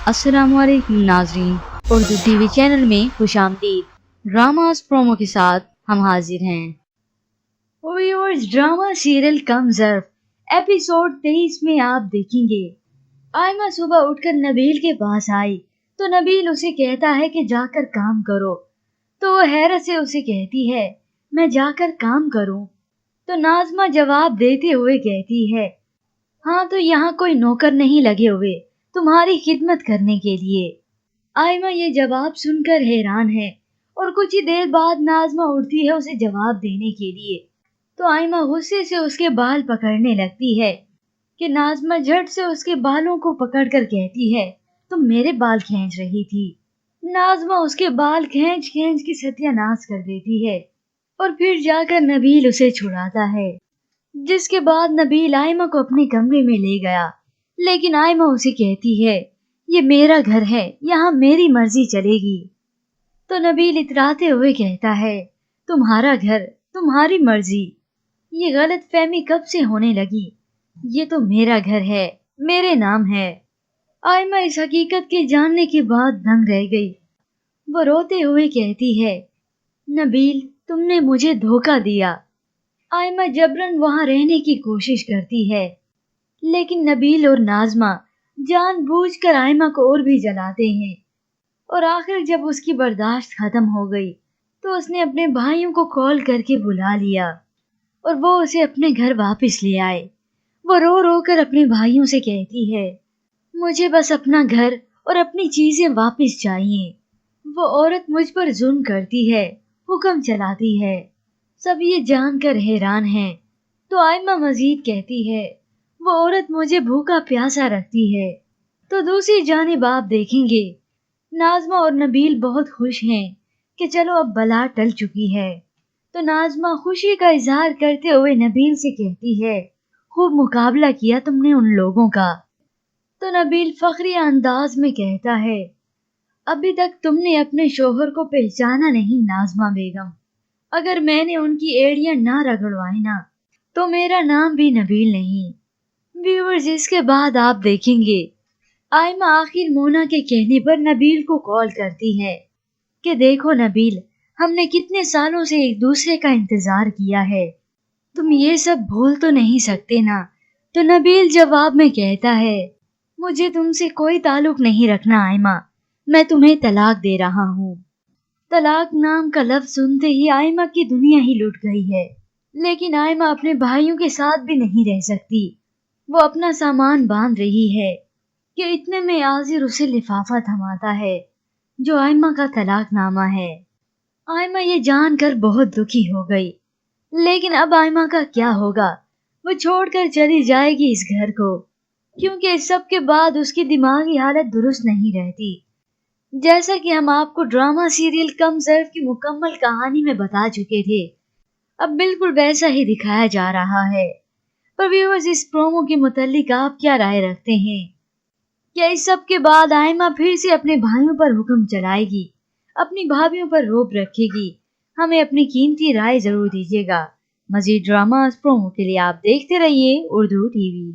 अस्सलाम वालेकुम नाजरीन, उर्दू टीवी चैनल में खुशामदीद। ड्रामास प्रोमो के साथ हम हाजिर हैं। व्यूअर्स, ड्रामा सीरियल कम ज़र्फ एपिसोड 23 में आप देखेंगे आयमा सुबह उठकर नबील के पास आई तो नबील उसे कहता है कि जाकर काम करो। तो वो हैरत से उसे कहती है, मैं जाकर काम करूं? तो नाज़मा जवाब देते हुए कहती है, हाँ तो यहाँ कोई नौकर नहीं लगे हुए तुम्हारी खिदमत करने के लिए। आयमा ये जवाब सुनकर हैरान है और कुछ ही देर बाद नाज़मा उठती है उसे जवाब देने के लिए। तो आयमा गुस्से से उसके बाल पकड़ने लगती है कि नाज़मा झट से उसके बालों को पकड़कर कहती है, तुम मेरे बाल खींच रही थी। नाज़मा उसके बाल खींच खींच के सत्यानाश कर देती है और फिर जाकर नबील उसे छुड़ाता है, जिसके बाद नबील आयमा को अपने कमरे में ले गया। लेकिन आयमा उसे कहती है, ये मेरा घर है, यहाँ मेरी मर्जी चलेगी। तो नबील इतराते हुए कहता है, तुम्हारा घर, तुम्हारी मर्जी, ये गलत फहमी कब से होने लगी? ये तो मेरा घर है, मेरे नाम है। आयमा इस हकीकत के जानने के बाद दंग रह गई। वो रोते हुए कहती है, नबील तुमने मुझे धोखा दिया। आयमा जबरन वहां रहने की कोशिश करती है, लेकिन नबील और नाज़मा जानबूझकर आयमा को और भी जलाते हैं। और आखिर जब उसकी बर्दाश्त खत्म हो गई तो उसने अपने भाइयों को कॉल करके बुला लिया और वो उसे अपने घर वापस ले आए। वो रो रो कर अपने भाइयों से कहती है, मुझे बस अपना घर और अपनी चीजें वापस चाहिए। वो औरत मुझ पर जुल्म करती है, हुक्म चलाती है। सब ये जानकर हैरान हैं। तो आयमा मजीद कहती है, वो औरत मुझे भूखा प्यासा रखती है। तो दूसरी जानिब आप देखेंगे नाज़मा और नबील बहुत खुश हैं कि चलो अब बला टल चुकी है। तो नाज़मा खुशी का इजहार करते हुए नबील से कहती है, खूब मुकाबला किया तुमने उन लोगों का। तो नबील फखरी अंदाज में कहता है, अभी तक तुमने अपने शोहर को पहचाना नहीं नाज़मा बेगम। अगर मैंने उनकी एड़ियां ना रगड़वाई ना तो मेरा नाम भी नबील नहीं। व्यूअर्स, इसके बाद आप देखेंगे आयमा आखिर मोना के कहने पर नबील को कॉल करती है कि देखो नबील, हमने कितने सालों से एक दूसरे का इंतजार किया है, तुम ये सब भूल तो नहीं सकते ना? तो नबील जवाब में कहता है, मुझे तुमसे कोई ताल्लुक नहीं रखना आयमा, मैं तुम्हें तलाक दे रहा हूँ। तलाक नाम का लफ्ज सुनते ही आयमा की दुनिया ही लुट गई है। लेकिन आयमा अपने भाइयों के साथ भी नहीं रह सकती। वो अपना सामान बांध रही है कि इतने में आजिर उसे लिफाफा थमाता है जो आयमा का तलाकनामा है। आयमा ये जानकर बहुत दुखी हो गई, लेकिन अब आयमा का क्या होगा? वो छोड़कर चली जाएगी इस घर को, क्योंकि इस सब के बाद उसकी दिमागी हालत दुरुस्त नहीं रहती। जैसा कि हम आपको ड्रामा सीरियल कम ज़र्फ की मुकम्मल कहानी में बता चुके थे, अब बिल्कुल वैसा ही दिखाया जा रहा है। पर व्यूअर्स, इस प्रोमो के मुतालिक आप क्या राय रखते हैं? क्या इस सब के बाद आयमा फिर से अपने भाइयों पर हुक्म चलाएगी, अपनी भाभियों पर रोब रखेगी? हमें अपनी कीमती राय जरूर दीजिएगा। मजीद ड्रामा प्रोमो के लिए आप देखते रहिए उर्दू टीवी।